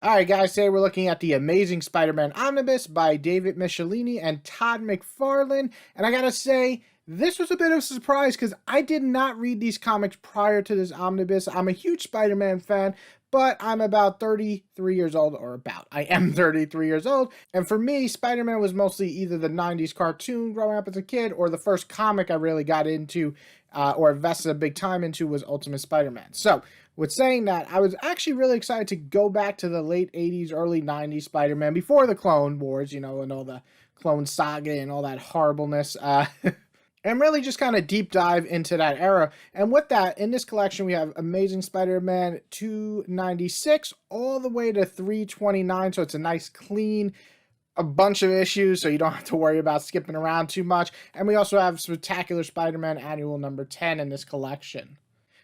Alright guys, today we're looking at the Amazing Spider-Man Omnibus by David Michelinie and Todd MacFarlane, and I gotta say, this was a bit of a surprise because I did not read these comics prior to this omnibus. I'm a huge Spider-Man fan, but I'm about 33 years old, I am 33 years old, and for me, Spider-Man was mostly either the 90s cartoon growing up as a kid, or the first comic I really got into, or invested a big time into was Ultimate Spider-Man. So, with saying that, I was actually really excited to go back to the late 80s, early 90s Spider-Man before the Clone Wars, and all the Clone Saga and all that horribleness. And really just kind of deep dive into that era. And with that, in this collection, we have Amazing Spider-Man 296 all the way to 329. So it's a nice, clean, a bunch of issues, so you don't have to worry about skipping around too much. And we also have Spectacular Spider-Man Annual number 10 in this collection.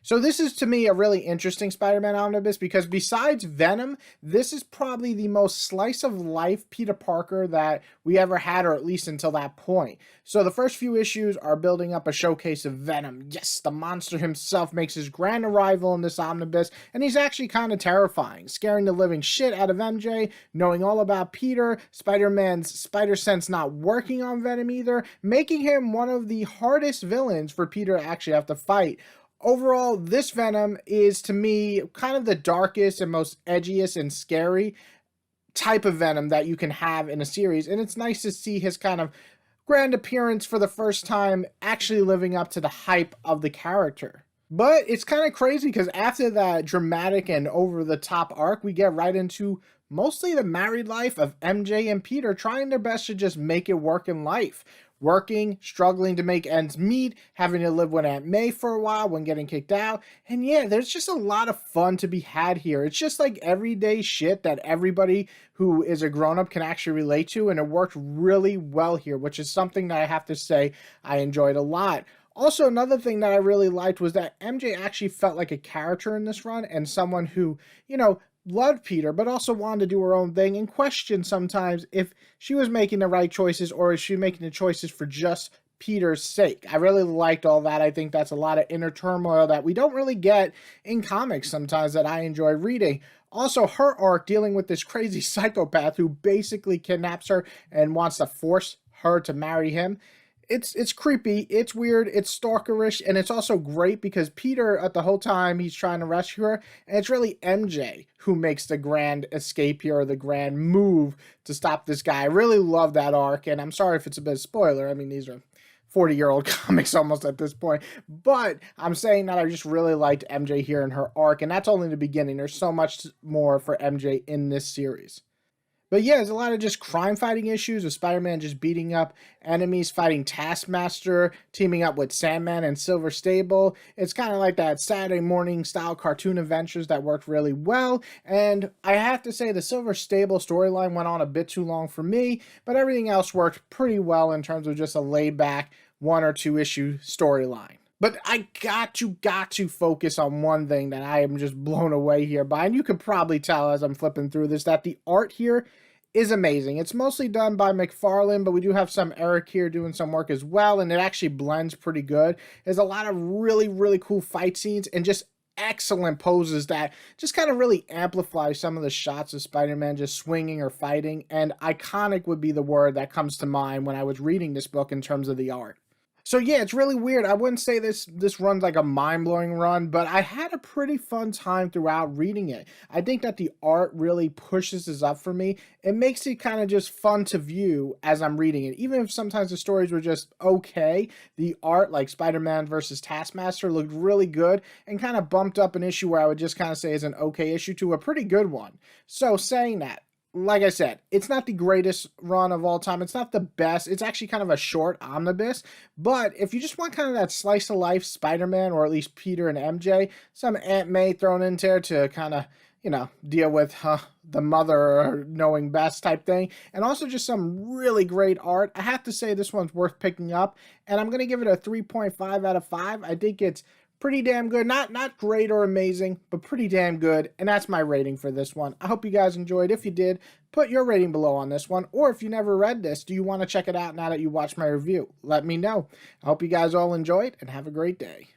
So this is, to me, a really interesting Spider-Man Omnibus because besides Venom, this is probably the most slice-of-life Peter Parker that we ever had, or at least until that point. So the first few issues are building up a showcase of Venom. Yes, the monster himself makes his grand arrival in this omnibus, and he's actually kind of terrifying, scaring the living shit out of MJ, knowing all about Peter, Spider-Man's spider sense not working on Venom either, making him one of the hardest villains for Peter to actually have to fight. Overall, this Venom is, to me, kind of the darkest and most edgiest and scary type of Venom that you can have in a series, and it's nice to see his kind of grand appearance for the first time actually living up to the hype of the character. But it's kind of crazy because after that dramatic and over-the-top arc, we get right into mostly the married life of MJ and Peter trying their best to just make it work in life. Working, struggling to make ends meet, having to live with Aunt May for a while when getting kicked out. And yeah, there's just a lot of fun to be had here. It's just like everyday shit that everybody who is a grown-up can actually relate to, and it worked really well here, which is something that I have to say I enjoyed a lot. Also, another thing that I really liked was that MJ actually felt like a character in this run and someone who, loved Peter, but also wanted to do her own thing and questioned sometimes if she was making the right choices or is she making the choices for just Peter's sake. I really liked all that. I think that's a lot of inner turmoil that we don't really get in comics sometimes that I enjoy reading. Also, her arc dealing with this crazy psychopath who basically kidnaps her and wants to force her to marry him. It's creepy, it's weird, it's stalkerish, and it's also great because Peter, at the whole time, he's trying to rescue her, and it's really MJ who makes the grand escape here, or the grand move to stop this guy. I really love that arc, and I'm sorry if it's a bit of spoiler. I mean, these are 40-year-old comics almost at this point, but I'm saying that I just really liked MJ here in her arc, and that's only the beginning. There's so much more for MJ in this series. But yeah, there's a lot of just crime fighting issues with Spider-Man just beating up enemies, fighting Taskmaster, teaming up with Sandman and Silver Stable. It's kind of like that Saturday morning style cartoon adventures that worked really well. And I have to say the Silver Stable storyline went on a bit too long for me, but everything else worked pretty well in terms of just a laid back 1 or 2 issue storyline. But I got to focus on one thing that I am just blown away here by, and you can probably tell as I'm flipping through this that the art here is amazing. It's mostly done by MacFarlane, but we do have some Eric here doing some work as well, and it actually blends pretty good. There's a lot of really, really cool fight scenes and just excellent poses that just kind of really amplify some of the shots of Spider-Man just swinging or fighting, and iconic would be the word that comes to mind when I was reading this book in terms of the art. So yeah, it's really weird. I wouldn't say this run's like a mind-blowing run, but I had a pretty fun time throughout reading it. I think that the art really pushes this up for me. It makes it kind of just fun to view as I'm reading it. Even if sometimes the stories were just okay, the art, like Spider-Man versus Taskmaster, looked really good and kind of bumped up an issue where I would just kind of say is an okay issue to a pretty good one. So saying that, like I said, it's not the greatest run of all time. It's not the best. It's actually kind of a short omnibus. But if you just want kind of that slice of life Spider-Man, or at least Peter and MJ, some Aunt May thrown in there to kind of, deal with the mother knowing best type thing. And also just some really great art. I have to say this one's worth picking up. And I'm going to give it a 3.5 out of 5. I think it's pretty damn good. Not great or amazing, but pretty damn good. And that's my rating for this one. I hope you guys enjoyed. If you did, put your rating below on this one. Or if you never read this, do you want to check it out now that you watched my review? Let me know. I hope you guys all enjoyed and have a great day.